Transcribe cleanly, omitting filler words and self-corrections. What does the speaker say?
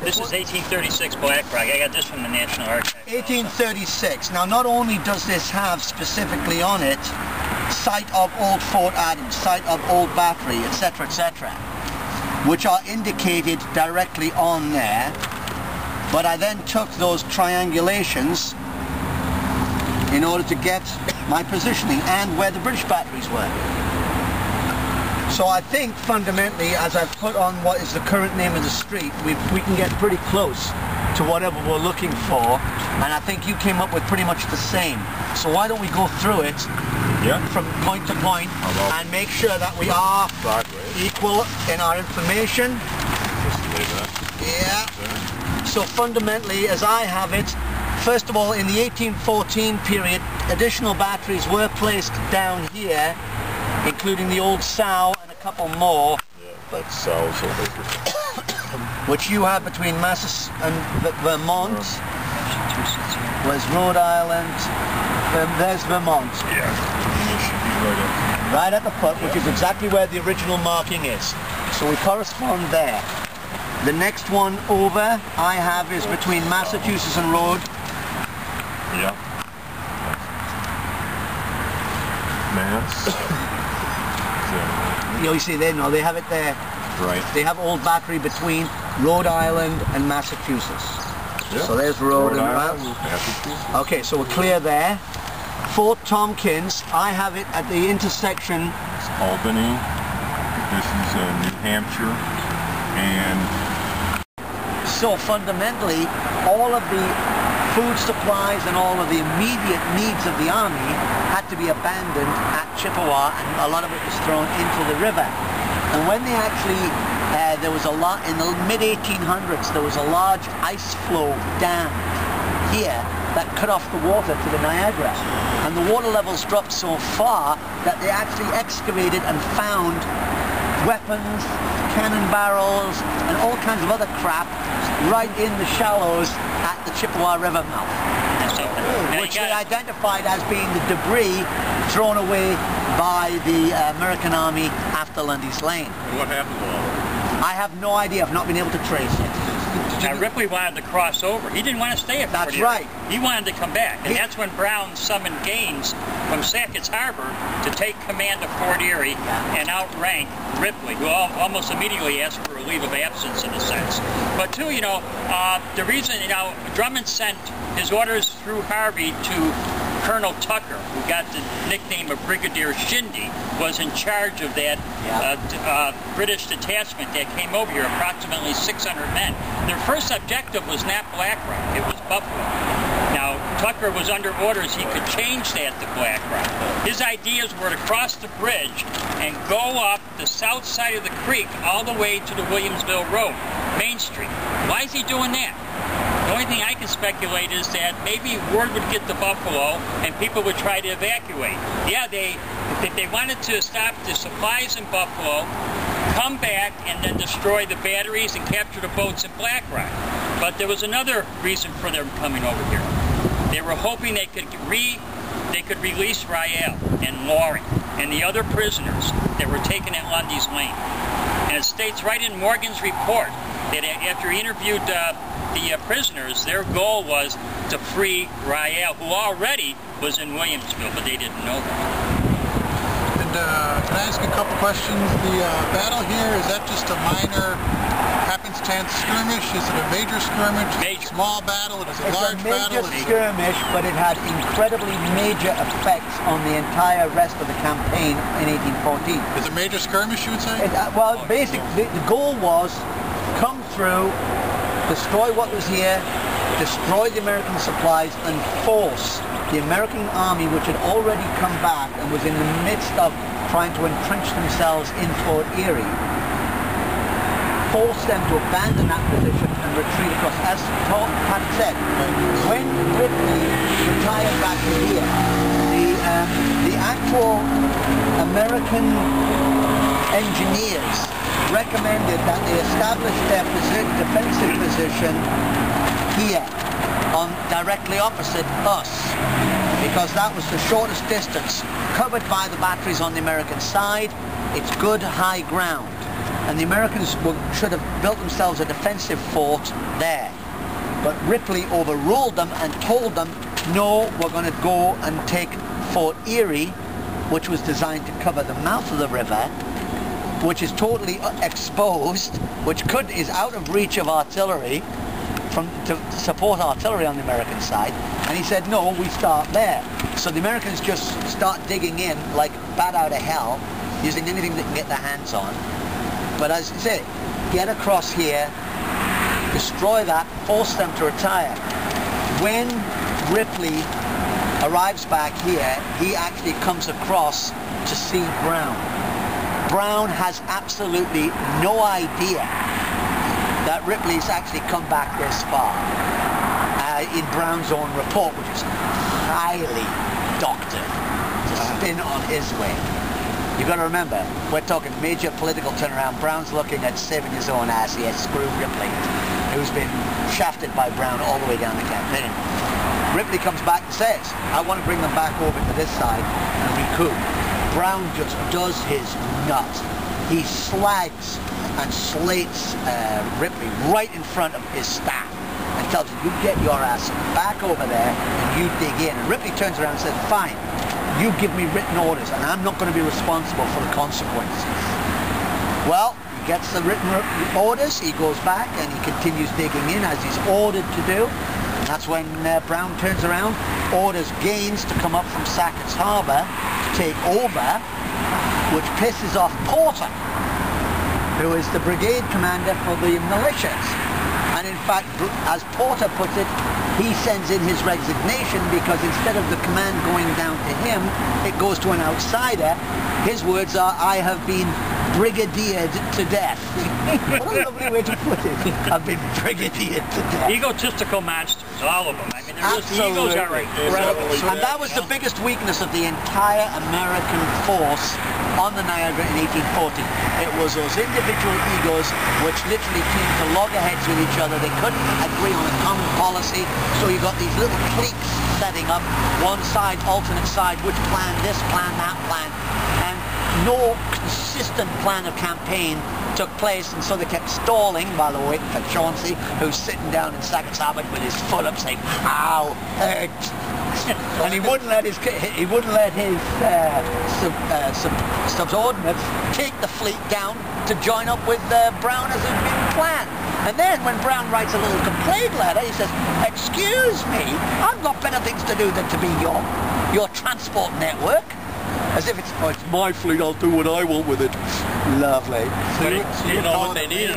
This is 1836 black rock. I got this from the National Archives. 1836. Now, not only does this have specifically on it site of Old Fort Adams, site of Old Battery, etc., etc., which are indicated directly on there, but I then took those triangulations in order to get my positioning and where the British batteries were. So I think fundamentally, as I've put on what is the current name of the street, we can get pretty close to whatever we're looking for, and I think you came up with pretty much the same. So why don't we go through it from point to point and make sure that we are equal in our information. Yeah. So fundamentally, as I have it, first of all, in the 1814 period, additional batteries were placed down here, including the old Sow and a couple more. Yeah, that's Sow, so which you have between Massachusetts and Vermont. Where's Rhode Island? There's Vermont. Yeah, it should be right at the foot, which is exactly where the original marking is. So we correspond there. The next one over I have is between Massachusetts and Rhode. Yeah. Mass. You see there, no, they have it there. Right. They have Old Battery between Rhode Island and Massachusetts. Yep. So there's Rhode Island, Massachusetts. Okay, so we're clear there. Fort Tompkins, I have it at the intersection. It's Albany. This is New Hampshire. And so fundamentally, all of the food supplies and all of the immediate needs of the army had to be abandoned at Chippewa, and a lot of it was thrown into the river. And when they actually, there was a lot, in the mid-1800s, there was a large ice flow dam here that cut off the water to the Niagara. And the water levels dropped so far that they actually excavated and found weapons, cannon barrels, and all kinds of other crap right in the shallows at the Chippewa River mouth, which they identified as being the debris thrown away by the American Army after Lundy's Lane. And what happened to all of it? I have no idea. I've not been able to trace it. Now Ripley wanted to cross over. He didn't want to stay at Fort Erie. That's right. He wanted to come back, and that's when Brown summoned Gaines from Sackett's Harbor to take command of Fort Erie and outrank Ripley, who almost immediately asked for a leave of absence in a sense. But too, you know, the reason, you know, Drummond sent his orders through Harvey to Colonel Tucker, who got the nickname of Brigadier Shindy, was in charge of that British detachment that came over here, approximately 600 men. Their first objective was not Black Rock, it was Buffalo. Now, Tucker was under orders he could change that to Black Rock. His ideas were to cross the bridge and go up the south side of the creek all the way to the Williamsville Road, Main Street. Why is he doing that? The only thing I can speculate is that maybe word would get to Buffalo and people would try to evacuate. Yeah, if they wanted to stop the supplies in Buffalo, come back and then destroy the batteries and capture the boats in Black Rock. But there was another reason for them coming over here. They were hoping they could release Rael and Loring and the other prisoners that were taken at Lundy's Lane. And it states right in Morgan's report that after he interviewed the prisoners, their goal was to free Rael, who already was in Williamsville, but they didn't know that. And can I ask a couple questions? The battle here, is that just a minor happenstance skirmish? Is it a major skirmish? Major. Small battle? Is it a large battle? It's a major skirmish, but it had incredibly major effects on the entire rest of the campaign in 1814. Is it a major skirmish, you would say? Well, basically, the goal was come through, destroy what was here, destroy the American supplies, and force the American army, which had already come back and was in the midst of trying to entrench themselves in Fort Erie, force them to abandon that position and retreat across. As Tom had said, when Ripley retired back to here, the actual American engineers recommended that they establish their defensive position here, directly opposite us, because that was the shortest distance covered by the batteries on the American side. It's good high ground. and the Americans should have built themselves a defensive fort there. But Ripley overruled them and told them, no, we're going to go and take Fort Erie, which was designed to cover the mouth of the river, which is totally exposed, which is out of reach of artillery, to support artillery on the American side. And he said, no, we start there. So the Americans just start digging in like bat out of hell, using anything they can get their hands on. But as I say, get across here, destroy that, force them to retire. When Ripley arrives back here, he actually comes across to see Brown. Brown has absolutely no idea that Ripley's actually come back this far. In Brown's own report, which is highly doctored to spin on his way. You've got to remember, we're talking major political turnaround. Brown's looking at saving his own ass. He has screwed Ripley, who's been shafted by Brown all the way down the campaign. Ripley comes back and says, I want to bring them back over to this side and recoup. Brown just does his nut. He slags and slates Ripley right in front of his staff and tells him, you get your ass back over there and you dig in. And Ripley turns around and says, fine, you give me written orders and I'm not going to be responsible for the consequences. Well, he gets the written orders, he goes back and he continues digging in as he's ordered to do. And that's when Brown turns around, orders Gaines to come up from Sackett's Harbour to take over, which pisses off Porter, who is the brigade commander for the militias. And in fact, as Porter puts it, he sends in his resignation because instead of the command going down to him, it goes to an outsider. His words are, I have been brigadiered to death. What a lovely way to put it. I've been brigadiered to death. Egotistical monsters, all of them. I mean, the egos are incredible. And that was the biggest weakness of the entire American force on the Niagara in 1840. It was those individual egos which literally came to loggerheads with each other. They couldn't agree on a common policy, so you got these little cliques setting up, one side, alternate side, which plan, this plan, that plan, and no consistent plan of campaign took place, and so they kept stalling while they were waiting for Chauncey, who's sitting down in Sackett's Harbour with his foot up saying, ow, hurt. And he wouldn't let his subordinates take the fleet down to join up with Brown as had been planned. And then when Brown writes a little complaint letter, he says, excuse me, I've got better things to do than to be your transport network. As if it's my fleet, I'll do what I want with it. Lovely. But you know what they need?